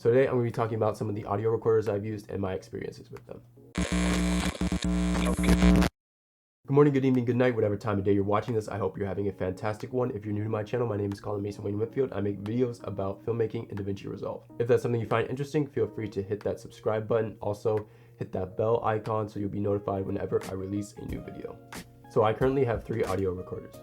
So today I'm going to be talking about some of the audio recorders I've used and my experiences with them. Good morning, good evening, good night, whatever time of day you're watching this. I hope you're having a fantastic one. If you're new to my channel, my name is Colin Mason Wayne Whitfield. I make videos about filmmaking and DaVinci Resolve. If that's something you find interesting, feel free to hit that subscribe button. Also, hit that bell icon so you'll be notified whenever I release a new video. So I currently have 3 audio recorders: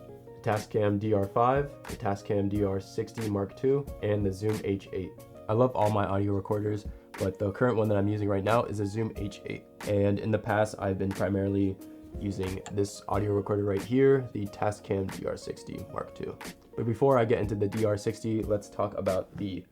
the Tascam DR05, the Tascam DR60MKII, and the Zoom H8. I love all my audio recorders, but the current one that I'm using right now is a Zoom H8. And in the past, I've been primarily using this audio recorder right here, the Tascam DR60MKII. But before I get into the DR60, let's talk about the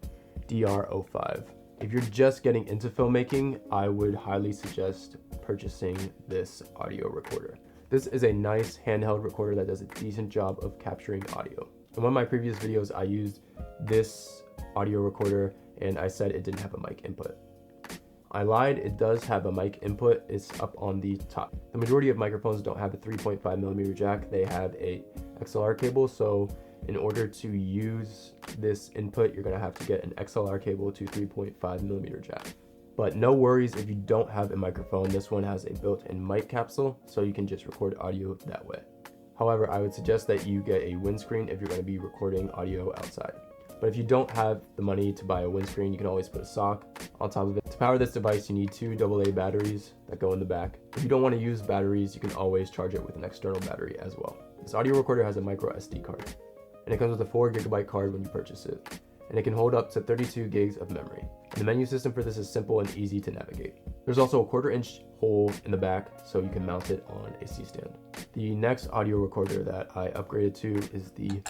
DR05. If you're just getting into filmmaking, I would highly suggest purchasing this audio recorder. This is a nice handheld recorder that does a decent job of capturing audio. In one of my previous videos, I used this audio recorder and I said it didn't have a mic input. I lied, it does have a mic input. It's up on the top. The majority of microphones don't have a 3.5mm jack. They have a XLR cable, so in order to use this input, you're gonna have to get an XLR cable to 3.5mm jack. But no worries if you don't have a microphone. This one has a built-in mic capsule, so you can just record audio that way. However, I would suggest that you get a windscreen if you're gonna be recording audio outside. But if you don't have the money to buy a windscreen, you can always put a sock on top of it. To power this device, you need 2 AA batteries that go in the back. If you don't want to use batteries, you can always charge it with an external battery as well. This audio recorder has a micro SD card, and it comes with a 4GB card when you purchase it. And it can hold up to 32 gigs of memory. And the menu system for this is simple and easy to navigate. There's also a 1/4-inch hole in the back, so you can mount it on a C stand. The next audio recorder that I upgraded to is the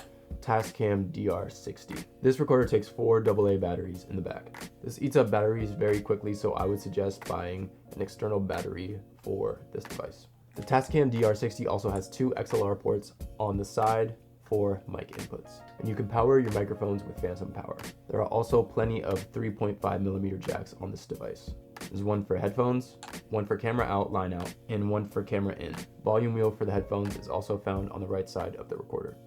Tascam DR60. This recorder takes 4 AA batteries in the back. This eats up batteries very quickly, so I would suggest buying an external battery for this device. The Tascam DR60 also has 2 XLR ports on the side for mic inputs, and you can power your microphones with phantom power. There are also plenty of 3.5mm jacks on this device. There's one for headphones, one for camera out, line out, and one for camera in. Volume wheel for the headphones is also found on the right side of the recorder.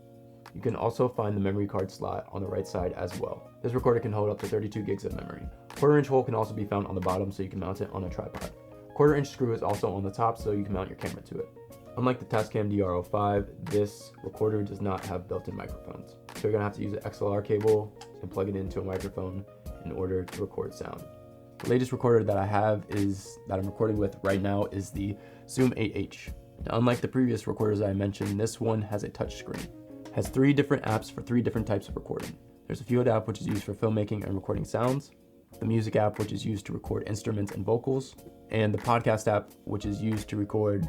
You can also find the memory card slot on the right side as well. This recorder can hold up to 32 gigs of memory. 1/4-inch hole can also be found on the bottom, so you can mount it on a tripod. 1/4-inch screw is also on the top, so you can mount your camera to it. Unlike the Tascam DR05, this recorder does not have built-in microphones. So you're gonna have to use an XLR cable and plug it into a microphone in order to record sound. The latest recorder that I have that I'm recording with right now is the Zoom 8H. Now, unlike the previous recorders I mentioned, this one has a touch screen. Has 3 different apps for 3 different types of recording. There's a Field app, which is used for filmmaking and recording sounds, the Music app, which is used to record instruments and vocals, and the Podcast app, which is used to record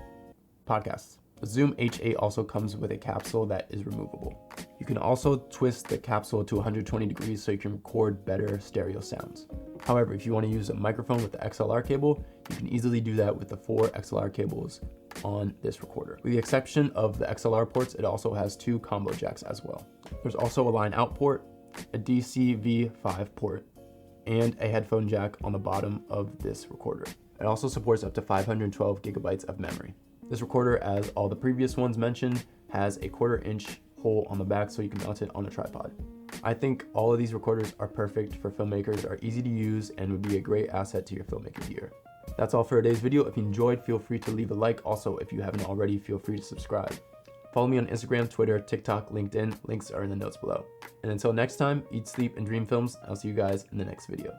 podcasts. The Zoom H8 also comes with a capsule that is removable. You can also twist the capsule to 120 degrees so you can record better stereo sounds. However, if you want to use a microphone with the XLR cable, you can easily do that with the 4 XLR cables on this recorder. With the exception of the XLR ports, it also has 2 combo jacks as well. There's also a line out port, a DC V5 port, and a headphone jack on the bottom of this recorder. It also supports up to 512 gigabytes of memory. This recorder, as all the previous ones mentioned, has a 1/4-inch hole on the back, so you can mount it on a tripod. I think all of these recorders are perfect for filmmakers, are easy to use, and would be a great asset to your filmmaking gear. That's all for today's video. If you enjoyed, feel free to leave a like. Also, if you haven't already, feel free to subscribe. Follow me on Instagram, Twitter, TikTok, LinkedIn. Links are in the notes below. And until next time, eat, sleep, and dream films. I'll see you guys in the next video.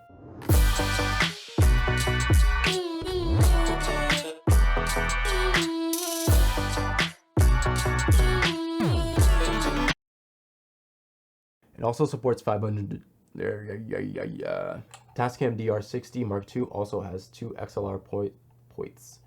It also supports 500. Tascam DR60MKII also has 2 XLR points.